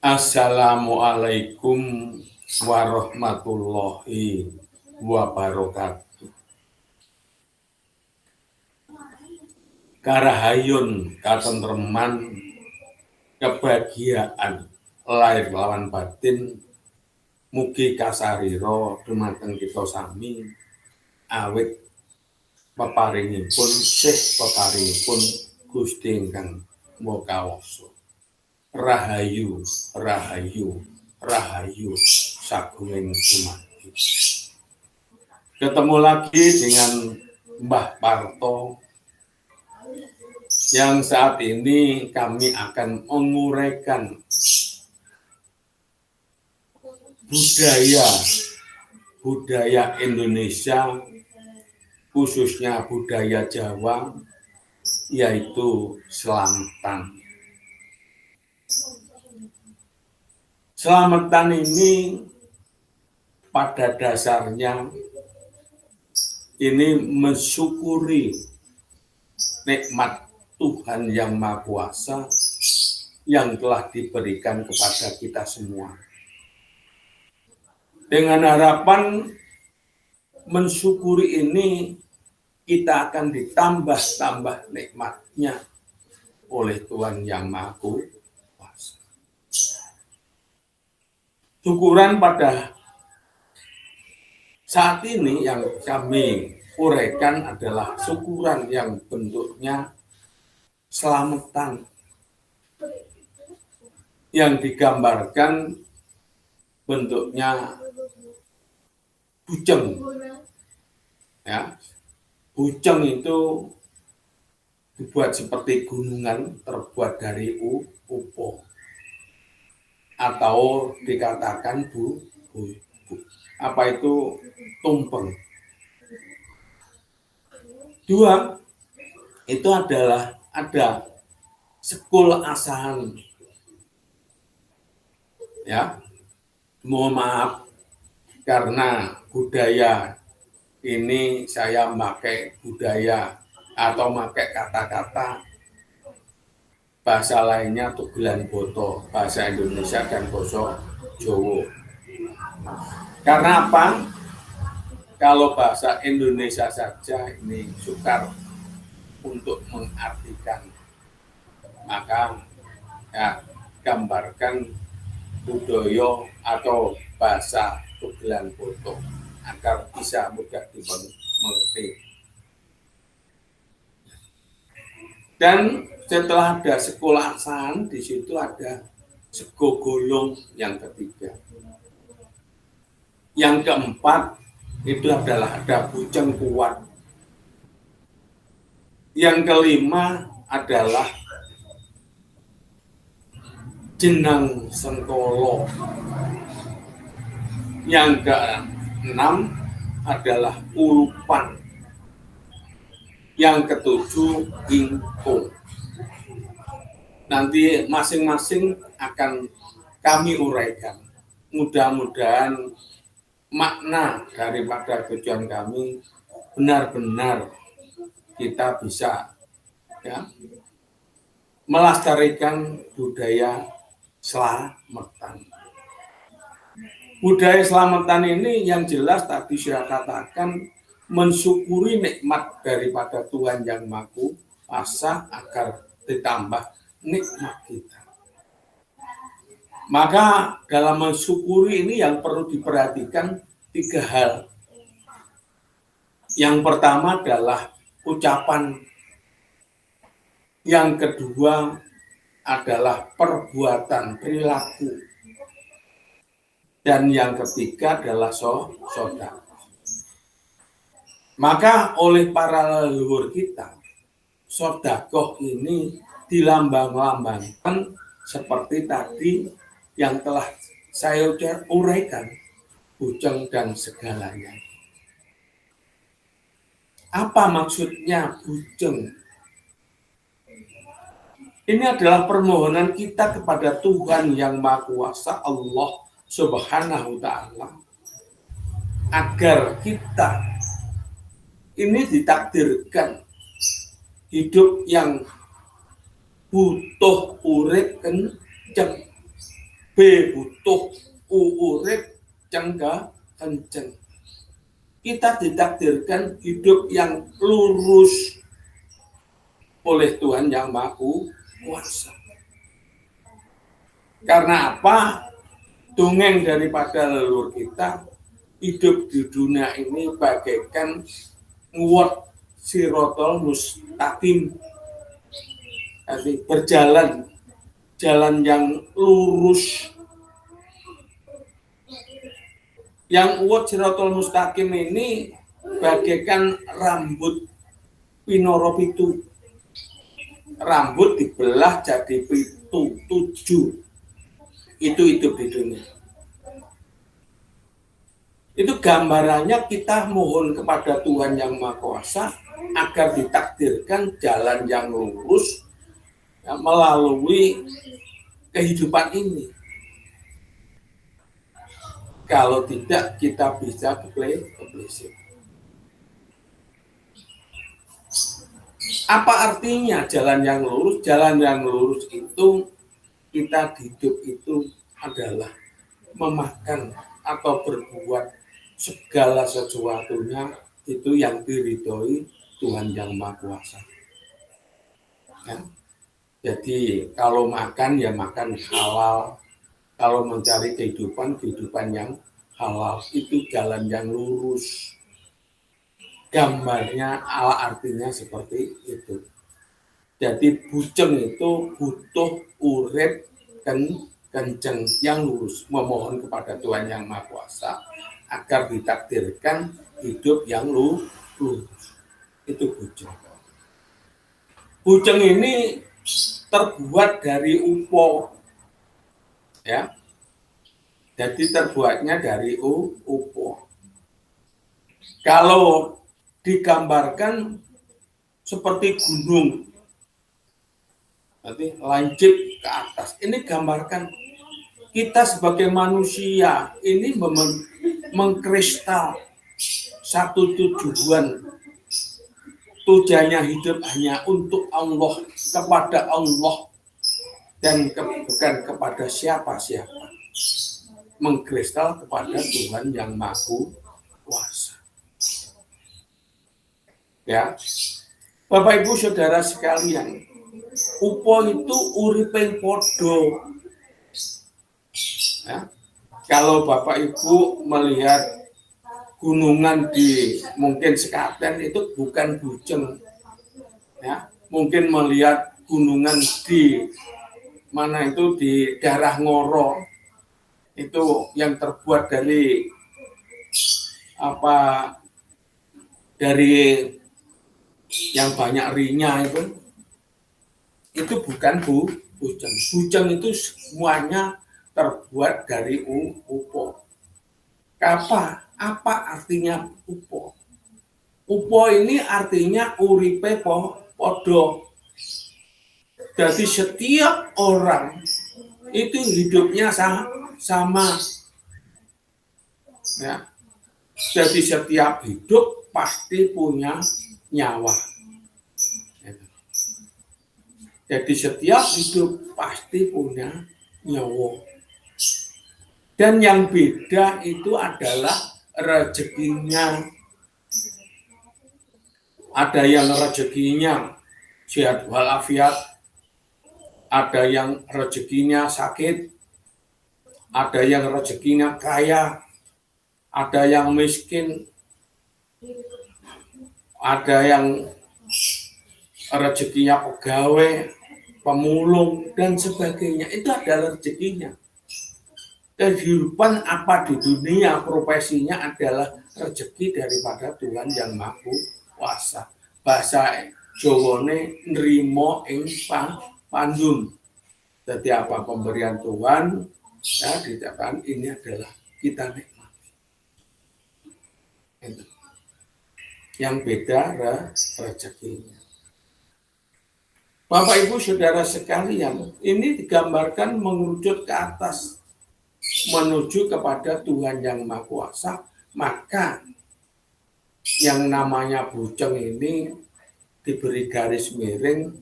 Assalamualaikum warahmatullahi wabarakatuh. Karahayun, katentreman, kebahagiaan, lahir lawan batin, mugi kasariro dumateng kita sami, awit peparingipun Gusti ingkang Maha Kawasa. Rahayu, rahayu, rahayu sagunging dumadi. Ketemu lagi dengan Mbah Parto yang saat ini kami akan menguraikan budaya Indonesia, khususnya budaya Jawa, yaitu selamatan. Selamatan ini pada dasarnya ini mensyukuri nikmat Tuhan yang Maha Kuasa yang telah diberikan kepada kita semua. Dengan harapan mensyukuri ini kita akan ditambah nikmatnya oleh Tuhan yang Maha Kuasa. Syukuran pada saat ini yang kami uraikan adalah syukuran yang bentuknya selamatan, yang digambarkan bentuknya bujeng. Ya, bujeng itu dibuat seperti gunungan, terbuat dari upo, atau dikatakan apa itu tumpeng. Dua, itu adalah ada sekul asahan. Ya, mohon maaf karena budaya ini saya memakai budaya atau memakai kata-kata bahasa lainnya tugelan boto, bahasa Indonesia dan bahasa Jawa. Karena apa? Kalau bahasa Indonesia saja ini sukar untuk mengartikan, maka ya, gambarkan budaya atau bahasa tugelan boto agar bisa mudah dimengerti. Dan setelah ada sekolah asahan, di situ ada segogolong yang ketiga. Yang keempat itu adalah ada bujeng kuat. Yang kelima adalah jenang sengkolo. Yang keenam adalah ulupan. Yang ketujuh ingkung. Nanti masing-masing akan kami uraikan. Mudah-mudahan makna daripada tujuan kami benar-benar kita bisa ya, melestarikan budaya selamatan. Budaya selamatan ini yang jelas tadi saya katakan mensyukuri nikmat daripada Tuhan yang Maha Kuasa agar ditambah nikmat kita. Maka dalam mensyukuri ini yang perlu diperhatikan tiga hal. Yang pertama adalah ucapan. Yang kedua adalah perbuatan, perilaku. Dan yang ketiga adalah sedekah. Maka oleh para leluhur kita, sedekah ini dilambang-lambangkan seperti tadi yang telah saya uraikan, bujeng dan segalanya. Apa maksudnya bujeng? Ini adalah permohonan kita kepada Tuhan yang Maha Kuasa, Allah Subhanahu wa Ta'ala, agar kita ini ditakdirkan hidup yang butuh urip kenceng, butuh urip cengga kenceng. Kita ditakdirkan hidup yang lurus oleh Tuhan yang Maha Kuasa. Karena apa? Dongeng daripada leluhur kita, hidup di dunia ini bagaikan nguwat sirotol mustaqim, berjalan jalan yang lurus. Yang nguwat sirotol mustaqim ini bagaikan rambut pinoro pitu. Rambut dibelah jadi pitu, 7. Itu hidup di dunia. Itu gambarannya kita mohon kepada Tuhan yang Maha Kuasa agar ditakdirkan jalan yang lurus ya, melalui kehidupan ini. Kalau tidak, kita bisa kepleset. Apa artinya jalan yang lurus? Jalan yang lurus itu kita hidup itu adalah memakan atau berbuat segala sesuatunya itu yang diridhoi Tuhan yang Maha Kuasa. Ya. Jadi kalau makan ya makan halal, kalau mencari kehidupan yang halal, itu jalan yang lurus. Gambarnya artinya seperti itu. Jadi bujeng itu butuh urip kenceng yang lurus, memohon kepada Tuhan yang Maha Kuasa agar ditakdirkan hidup yang lurus. Itu bujeng. Bujeng ini terbuat dari upo, ya. Jadi terbuatnya dari upo. Kalau digambarkan seperti gunung, nanti lancip ke atas. Ini gambarkan kita sebagai manusia ini mengkristal satu tujuan. Tujuannya hidup hanya untuk Allah, kepada Allah, dan bukan kepada siapa-siapa. Mengkristal kepada Tuhan yang Maha Kuasa. Ya, Bapak Ibu Saudara sekalian, upo itu uripe podo. Ya. Kalau Bapak Ibu melihat gunungan di mungkin Sekaten itu bukan bujeng. Ya. Mungkin melihat gunungan di mana itu di daerah Ngoro itu yang terbuat dari apa, dari yang banyak rinya itu bukan bujeng. Bujeng itu semuanya terbuat dari upo. Apa artinya upo? Upo ini artinya uripe podo. Jadi setiap orang itu hidupnya sama. Ya. Jadi setiap hidup pasti punya nyawa. Jadi setiap hidup pasti punya nyawa. Dan yang beda itu adalah rezekinya. Ada yang rezekinya sehat walafiat, ada yang rezekinya sakit, ada yang rezekinya kaya, ada yang miskin, ada yang rezekinya pegawai, pemulung, dan sebagainya. Itu adalah rezekinya. Kehidupan apa di dunia, profesinya adalah rezeki daripada Tuhan yang Maha Kuasa. Bahasa Jawane nrimo ing pandum. Jadi apa pemberian Tuhan, ya dikatakan ini adalah kita nikmati. Yang beda rezekinya. Bapak Ibu Saudara sekalian, ini digambarkan mengerucut ke atas, menuju kepada Tuhan yang Maha Kuasa. Maka yang namanya bujeng ini diberi garis miring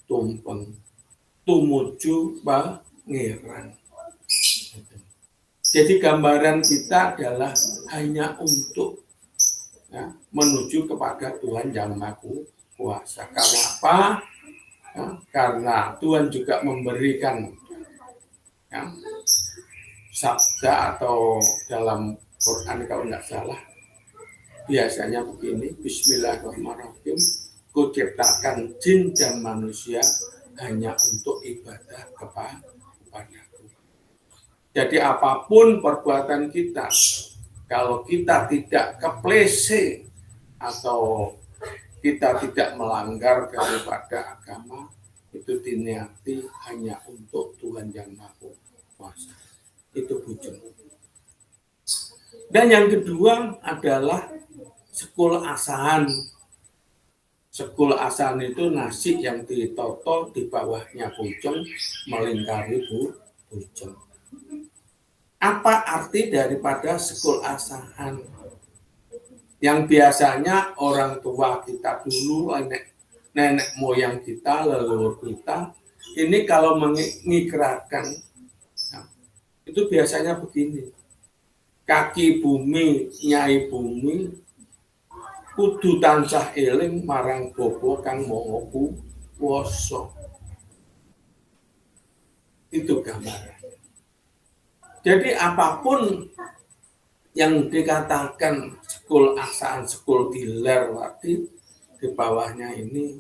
tumpeng tumuju pangeran. Jadi gambaran kita adalah hanya untuk menuju kepada Tuhan yang Maha Kuasa. Karena apa? Karena Tuhan juga memberikan sabda atau dalam Quran kalau nggak salah biasanya begini, Bismillahirrahmanirrahim, kuciptakan jin dan manusia hanya untuk ibadah kepadaku. Jadi apapun perbuatan kita, kalau kita tidak keplese atau kita tidak melanggar daripada agama, itu diniati hanya untuk Tuhan yang Maha Kuasa. Itu bujung. Dan yang kedua adalah sekul asahan. Sekul asahan itu nasi yang ditoto di bawahnya bujung melingkari bujung. Apa arti daripada sekul asahan? Yang biasanya orang tua kita dulu, nenek moyang kita, leluhur kita, ini kalau mengikrarkan, itu biasanya begini. Kaki bumi, nyai bumi, kudu tansah eling marang Bapa kang maha kuwasa. Itu gambaran. Jadi apapun yang dikatakan sekul asahan, sekul giler tadi di bawahnya ini,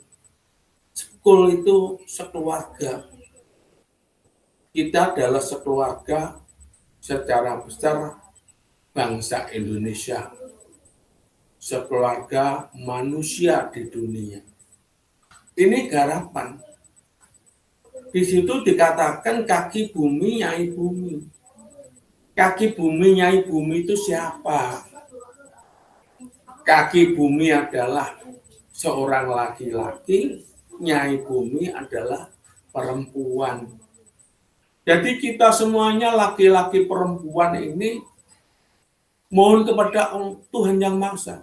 sekul itu sekeluarga. Kita adalah sekeluarga secara besar bangsa Indonesia, sekeluarga manusia di dunia. Ini garapan. Di situ dikatakan kaki bumi, nyai bumi. Kaki bumi, nyai bumi itu siapa? Kaki bumi adalah seorang laki-laki, nyai bumi adalah perempuan. Jadi kita semuanya laki-laki perempuan ini mohon kepada Tuhan Yang Maha Esa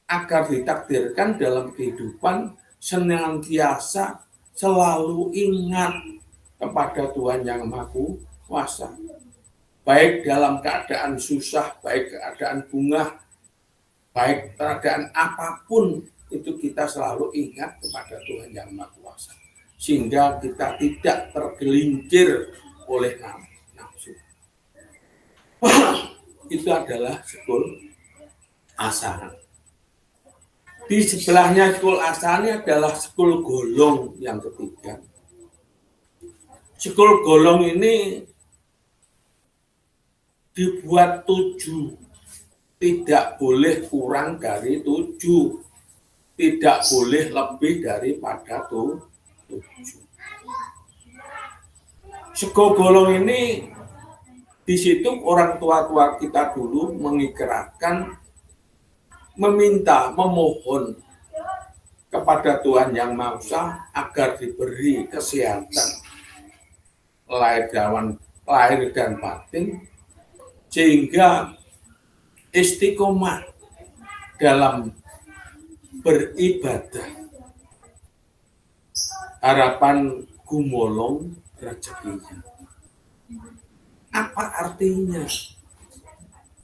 agar ditakdirkan dalam kehidupan senantiasa selalu ingat kepada Tuhan Yang Maha Kuasa. Baik dalam keadaan susah, baik keadaan bunga, baik keadaan apapun, itu kita selalu ingat kepada Tuhan Yang Maha Kuasa. Sehingga kita tidak tergelincir oleh nafsu. Itu adalah sekul asahan. Di sebelahnya sekul asahan adalah sekul golong yang ketiga. Sekul golong ini dibuat 7, tidak boleh kurang dari 7, tidak boleh lebih daripada 7. Sekul golong ini di situ orang tua-tua kita dulu mengikrarkan, meminta, memohon kepada Tuhan Yang Maha Esa agar diberi kesehatan lahir dan batin, sehingga istiqomah dalam beribadah. Harapan gumolong rezekinya. Apa artinya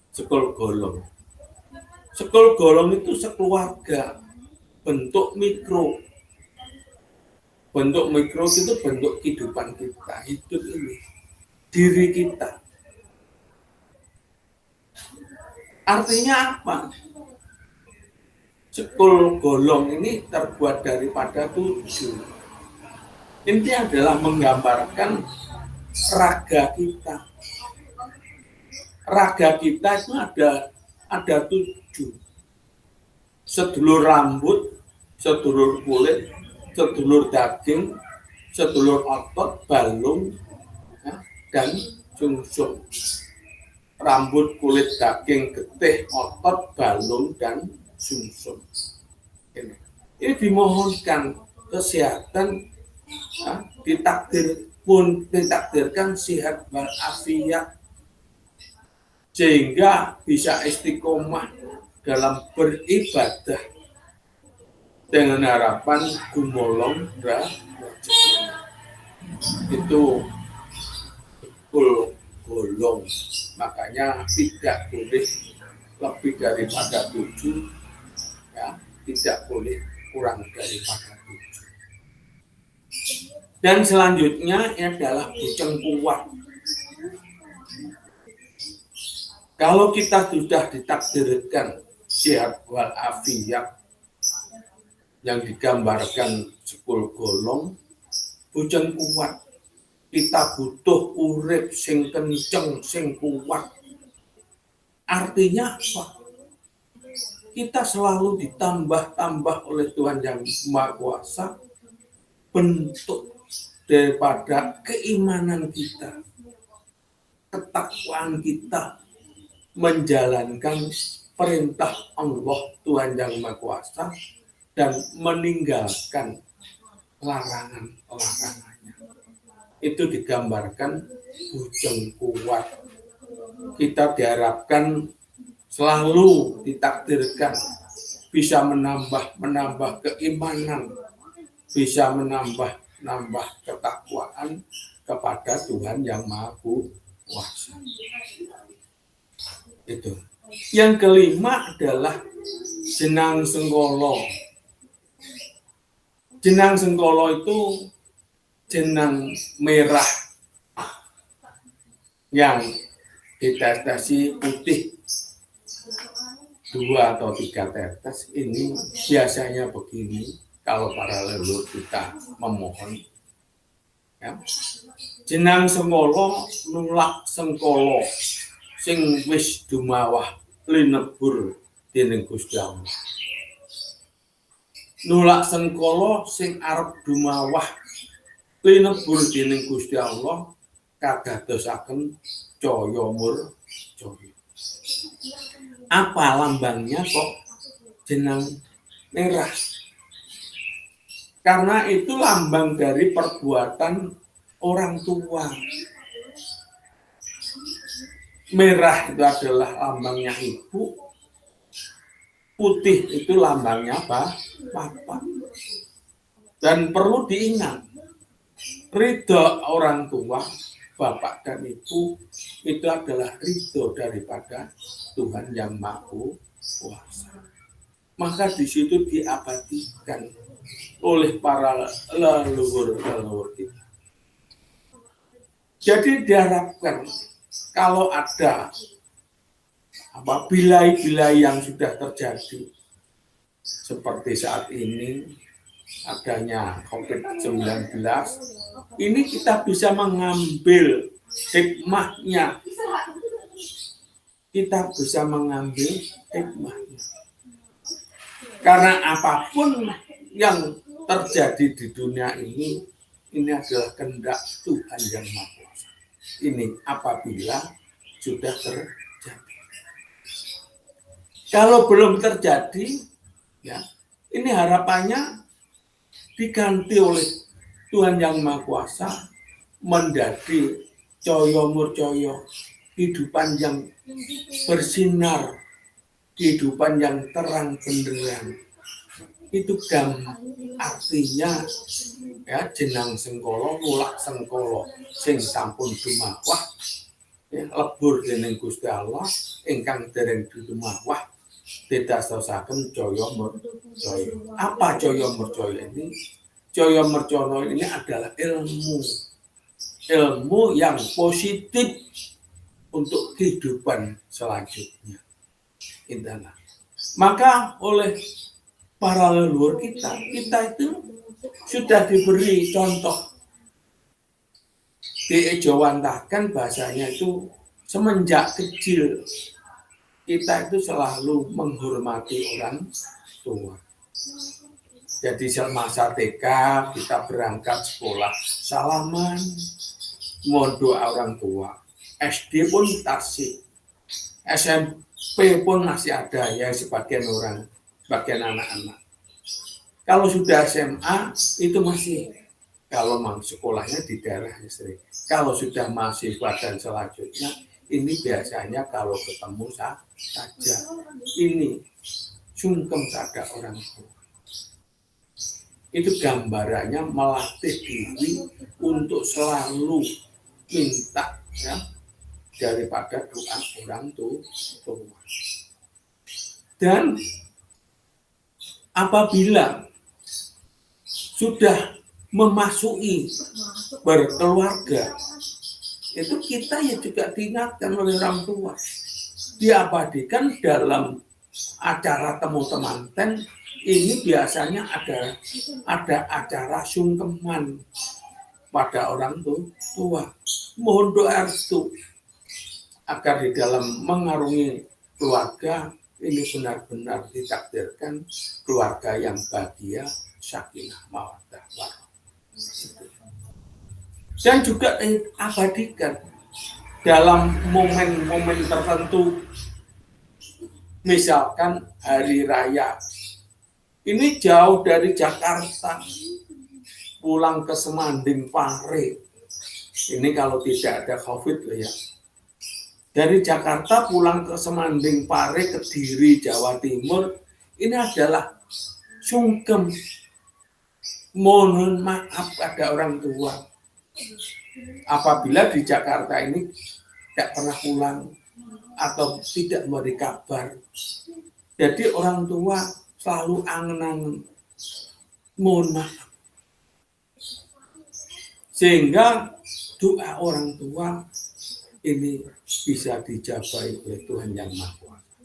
sekul golong? Sekul golong itu sekeluarga, bentuk mikro. Bentuk mikro itu bentuk kehidupan kita, hidup ini, diri kita. Artinya apa? Sekul golong ini terbuat daripada 7. Ini adalah menggambarkan raga kita. Raga kita itu ada 7. Sedulur rambut, sedulur kulit, sedulur daging, sedulur otot, balung, dan sungsum. Rambut, kulit, daging, getih, otot, balung, dan sungsum. Ini dimohonkan kesehatan, ditakdirkan sehat walafiat, sehingga bisa istiqomah dalam beribadah dengan harapan gumolong rezeki. Itu tergolong. Makanya tidak boleh lebih daripada 7, ya, tidak boleh kurang daripada 7. Dan selanjutnya adalah bujang kuat. Kalau kita sudah ditakdirkan sehat walafiat yang digambarkan 10 golong, bujang kuat. Kita butuh urip sing kenceng, sing kuat. Artinya apa? Kita selalu ditambah-tambah oleh Tuhan yang Maha Kuasa bentuk daripada keimanan kita, ketakwaan kita menjalankan perintah Allah Tuhan yang Maha Kuasa dan meninggalkan larangan-larangannya. Itu digambarkan bujang kuat. Kita diharapkan selalu ditakdirkan bisa menambah keimanan, bisa menambah ketakwaan kepada Tuhan yang Maha Kuasa. Itu. Yang kelima adalah jenang sengkolo. Jenang sengkolo itu jenang merah yang ditetesi putih 2 atau 3 tetes. Ini biasanya begini kalau para leluhur kita memohon, ya. Jenang sengkolo nulak sengkolo sing wis dumawah linebur dening Gusti Allah. Nulak sengkolo sing arep dumawah linebur dening Gusti Allah kadadosaken caya murcaya. Apa lambangnya kok jenang merah? Karena itu lambang dari perbuatan orang tua. Merah itu adalah lambangnya ibu, putih itu lambangnya apa? Bapak. Dan perlu diingat, ridho orang tua, bapak dan ibu itu adalah ridho daripada Tuhan yang Maha Kuasa. Maka di situ diabadikan oleh para leluhur kita. Jadi diharapkan kalau ada bilai-bilai yang sudah terjadi seperti saat ini adanya COVID-19, ini kita bisa mengambil hikmahnya. Kita bisa mengambil hikmahnya. Karena apapun yang terjadi di dunia ini adalah kehendak Tuhan yang Maha Kuasa. Ini apabila sudah terjadi. Kalau belum terjadi, ya, ini harapannya diganti oleh Tuhan yang Maha Kuasa menjadi caya murcaya, kehidupan yang bersinar, kehidupan yang terang benderang. Itu artinya, ya, jenang sengkolo nulak sengkolo sing sampun dumawah, ya, lebur dening Gusti Allah ingkang dereng dumawah didadosaken caya murcaya. Apa caya murcaya ini? Caya murcaya ini adalah ilmu yang positif untuk kehidupan selanjutnya. Intinya. Maka oleh para leluhur kita itu sudah diberi contoh, diejawantahkan bahasanya itu semenjak kecil kita itu selalu menghormati orang tua. Jadi semasa TK kita berangkat sekolah salaman, mohon doa orang tua. SD pun tasik, SMP pun masih ada ya sebagian anak-anak. Kalau sudah SMA itu masih, kalau sekolahnya di daerah sering. Kalau sudah mahasiswa dan selanjutnya, ini biasanya kalau ketemu saja, ini sungkem pada orang tua. Itu gambarannya melatih diri untuk selalu minta, ya, daripada doa orang tua. Dan apabila sudah memasuki berkeluarga, itu kita ya juga diingatkan oleh orang tua, diabadikan dalam acara temu temanten. Ini biasanya ada acara sungkeman pada orang tua. Mohon doa restu agar di dalam mengarungi keluarga ini benar-benar ditakdirkan keluarga yang bahagia, sakinah, mawaddah, warahmah. Dan juga abadikan dalam momen-momen tertentu, misalkan hari raya. Ini jauh dari Jakarta, pulang ke Semanding Pare. Ini kalau tidak ada COVID ya. Dari Jakarta pulang ke Semanding Pare, Kediri, Jawa Timur, ini adalah sungkem. Mohon maaf pada orang tua. Apabila di Jakarta ini tidak pernah pulang atau tidak memberi kabar. Jadi orang tua selalu angen-angen. Mohon maaf. Sehingga doa orang tua ini bisa dijabai oleh Tuhan Yang Maha Kuasa.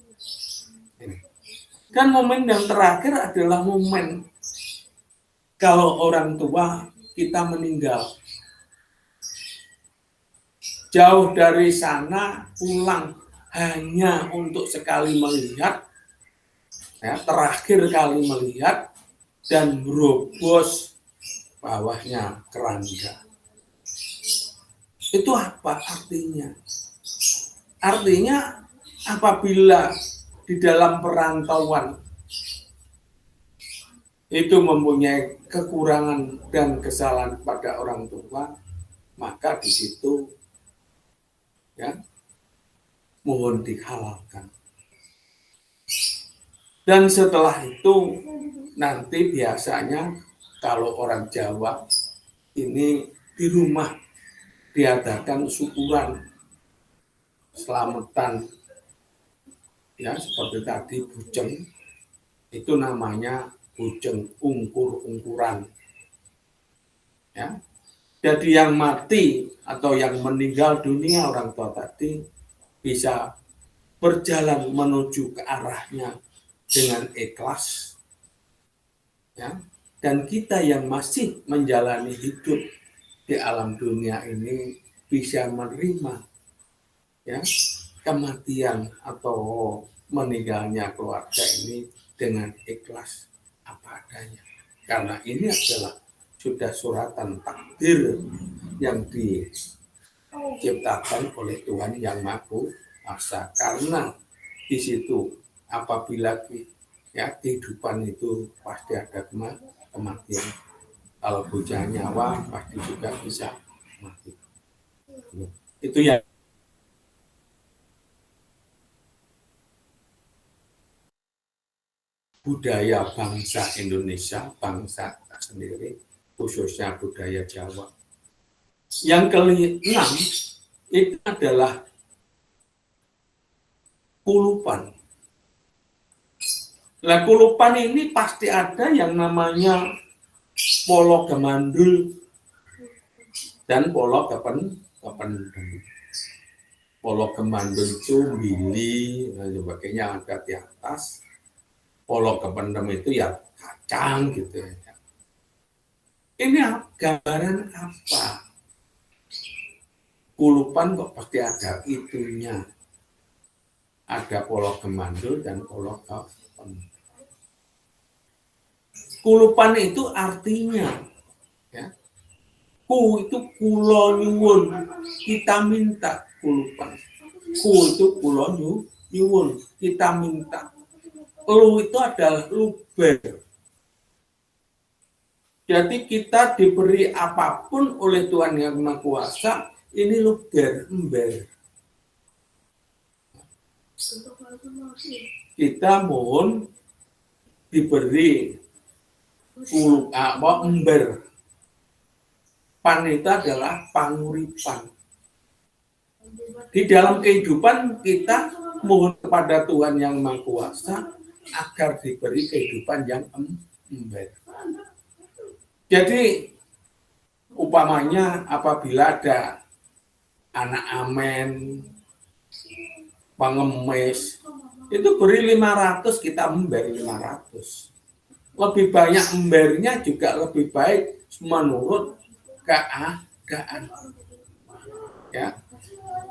Dan momen yang terakhir adalah momen kalau orang tua kita meninggal. Jauh dari sana pulang hanya untuk sekali melihat, ya, terakhir kali melihat, dan merobos bawahnya keranda. Itu apa artinya? Artinya apabila di dalam perantauan itu mempunyai kekurangan dan kesalahan pada orang tua, maka di situ ya mohon dihalalkan. Dan setelah itu nanti biasanya kalau orang Jawa ini di rumah diadakan syukuran, selamatan, ya seperti tadi bujeng, itu namanya bujeng ungkur-ungkuran. Ya. Jadi yang mati atau yang meninggal dunia orang tua tadi bisa berjalan menuju ke arahnya dengan ikhlas, ya. Dan kita yang masih menjalani hidup di alam dunia ini bisa menerima, ya, kematian atau meninggalnya keluarga ini dengan ikhlas apa adanya, karena ini adalah sudah suratan takdir yang diciptakan oleh Tuhan Yang Maha Kuasa. Karena di situ apabila ya kehidupan itu pasti ada kematian. Kalau punya nyawa pasti juga bisa mati. Itu ya. Budaya bangsa Indonesia, bangsa sendiri, khususnya budaya Jawa. Yang ke-6 itu adalah kulupan. Nah, kulupan ini pasti ada yang namanya polo gemandul dan polo kependem. Polo gemandul itu bili dan sebagainya ada di atas. Polo kependem itu ya kacang gitu ya. Ini gambaran apa? Kulupan kok pasti ada itunya. Ada polo gemandul dan polo kependem. Kulupan itu artinya, ya, ku itu kulo nyuwun, kita minta kulupan. Ku itu kulo nyuwun, kita minta. Lu itu adalah luber. Jadi kita diberi apapun oleh Tuhan Yang Maha Kuasa, ini luber, ember. Kita mohon diberi ember. Pan itu adalah panguripan. Di dalam kehidupan kita mohon kepada Tuhan yang Maha Kuasa agar diberi kehidupan yang ember. Jadi umpamanya apabila ada anak amen, pengemis, itu beri 500, kita memberi 500. Lebih banyak embernya juga lebih baik menurut keadaan. Ya.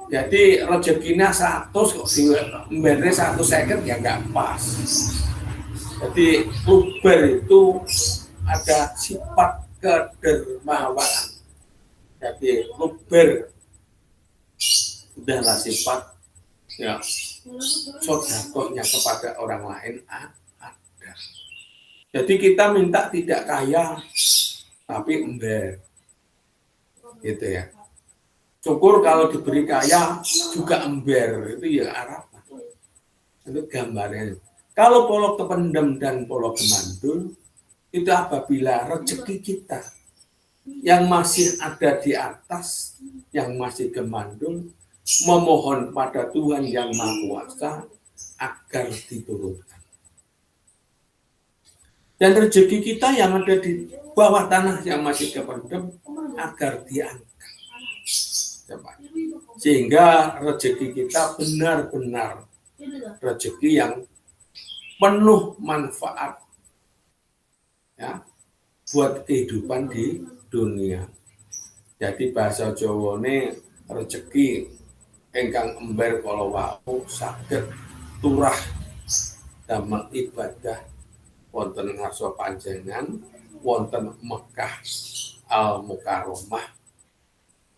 Jadi rezekinya 100 kok embernya 1 second ya nggak pas. Jadi luber itu ada sifat kedermawanan. Jadi luber adalah sifat ya sodakohnya kepada orang lain ada. Jadi kita minta tidak kaya tapi ember, gitu ya. Syukur kalau diberi kaya juga ember, itu ya harapan. Itu gambarnya. Kalau polok kependem dan polok kemandul itu apabila rezeki kita yang masih ada di atas, yang masih kemandul, memohon pada Tuhan yang Maha Kuasa agar diturunkan. Dan rezeki kita yang ada di bawah tanah yang masih kependem agar diangkat. Sehingga rezeki kita benar-benar rezeki yang penuh manfaat ya buat kehidupan di dunia. Jadi bahasa Jawa ini rezeki ingkang ember kala wau saged turah damel ibadah wonten ngarsa panjenengan wonten Mekah Al-Mukarramah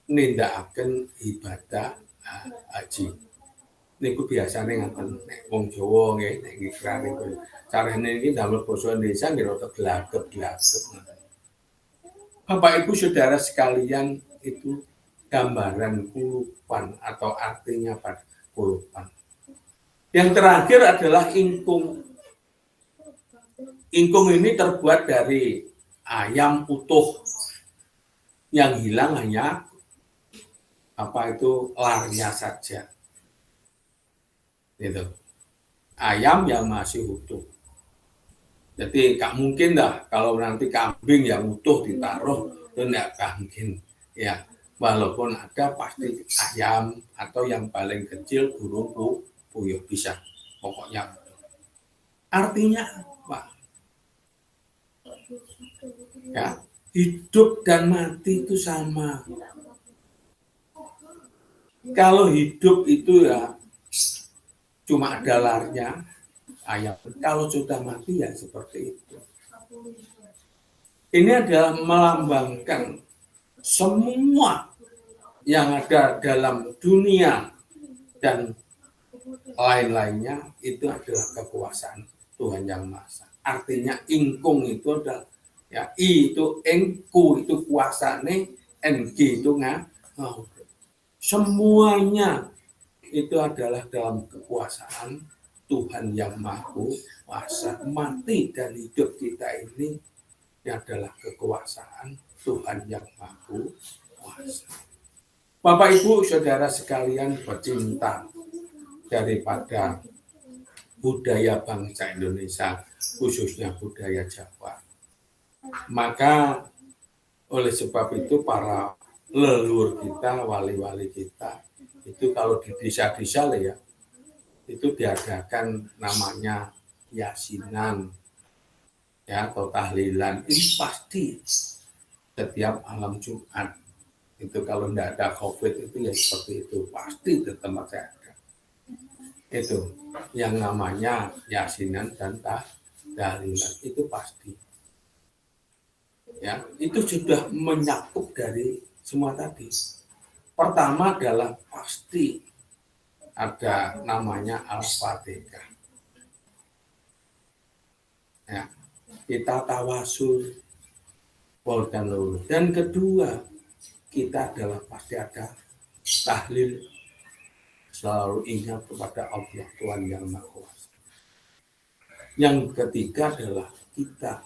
nindakaken ibadah haji. Niku biasane ngaten nek wong Jawa nggih nek ngikrar niku. Carane iki damel basa Indonesia nggih rada glagep-glagep. Bapak Ibu Saudara sekalian, itu gambaran kulupan atau artinya pada kulupan. Yang terakhir adalah ingkung. Ingkung ini terbuat dari ayam utuh yang hilang hanya larnya saja. Gitu. Ayam yang masih utuh. Jadi nggak mungkin dah kalau nanti kambing yang utuh ditaruh itu nggak mungkin. Ya, walaupun ada pasti ayam atau yang paling kecil burung puyuh bisa. Pokoknya. Artinya apa? Ya, hidup dan mati itu sama. Kalau hidup itu ya cuma ada larnya ayam. Kalau sudah mati ya seperti itu. Ini adalah melambangkan semua yang ada dalam dunia dan lain-lainnya itu adalah kekuasaan Tuhan Yang Maha Esa. Artinya ingkung itu adalah ya I itu engku itu kuasane, ng itu semuanya itu adalah dalam kekuasaan Tuhan Yang Maha Kuasa. Mati dan hidup kita ini adalah kekuasaan Tuhan Yang Maha Kuasa. Bapak Ibu Saudara sekalian pecinta daripada budaya bangsa Indonesia, khususnya budaya Jawa. Maka oleh sebab itu para leluhur kita, wali-wali kita, itu kalau di desa-desa ya, itu diadakan namanya yasinan, ya atau tahlilan. Ini pasti setiap malam Jumat. Itu kalau tidak ada COVID itu ya seperti itu, pasti di tempat saya ada. Itu yang namanya yasinan dan tahlilan itu pasti. Ya, itu sudah menyakup dari semua tadi. Pertama adalah pasti ada namanya Al-Fatihah. Ya, kita tawasul dan lulus. Dan kedua, kita adalah pasti ada tahlil, selalu ingat kepada Allah Tuhan Yang Maha Kuasa. Yang ketiga adalah kita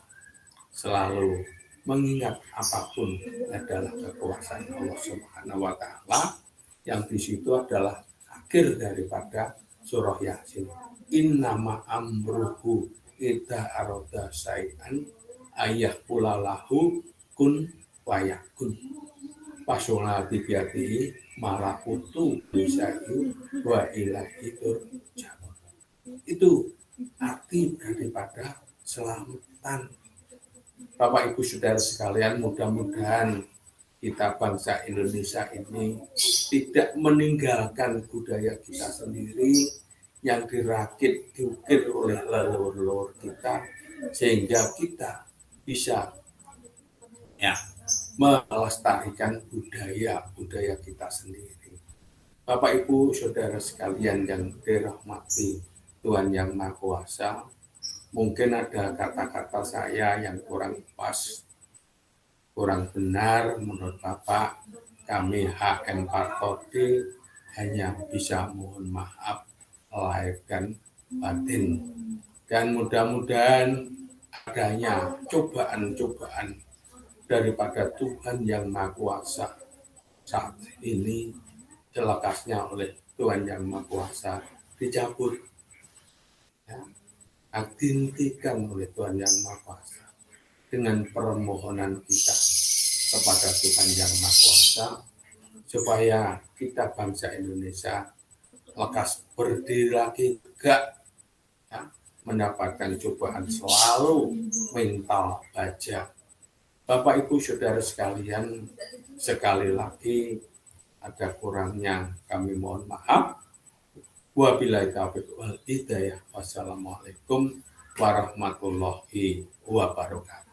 selalu mengingat apapun adalah kekuasaan Allah Subhanahu wa Ta'ala, yang di situ adalah akhir daripada surah Yasin. Innama amruhu idza arada syai'an ayah pulalahu kun wayakun. Pasola tibiati malakutu bisayu wa ilahi turja'un. Itu arti daripada selamatan. Bapak Ibu Saudara sekalian, mudah-mudahan kita bangsa Indonesia ini tidak meninggalkan budaya kita sendiri yang dirakit, diukir oleh leluhur kita, sehingga kita bisa melestarikan budaya kita sendiri. Bapak Ibu Saudara sekalian yang dirahmati Tuhan Yang Maha Kuasa, mungkin ada kata-kata saya yang kurang pas, kurang benar menurut Bapak. Kami HM Partodi hanya bisa mohon maaf lahir dan batin. Dan mudah-mudahan adanya cobaan-cobaan daripada Tuhan Yang Maha Kuasa saat ini, selekasnya oleh Tuhan Yang Maha Kuasa dicabut, ya, dihentikan oleh Tuhan Yang Maha Kuasa dengan permohonan kita kepada Tuhan Yang Maha Kuasa supaya kita bangsa Indonesia lekas berdiri lagi tegak, ya, mendapatkan cobaan selalu mental baja. Bapak Ibu Saudara sekalian, sekali lagi ada kurangnya kami mohon maaf. Wabillahi taufiq wal hidayah. Wassalamualaikum warahmatullahi wabarakatuh.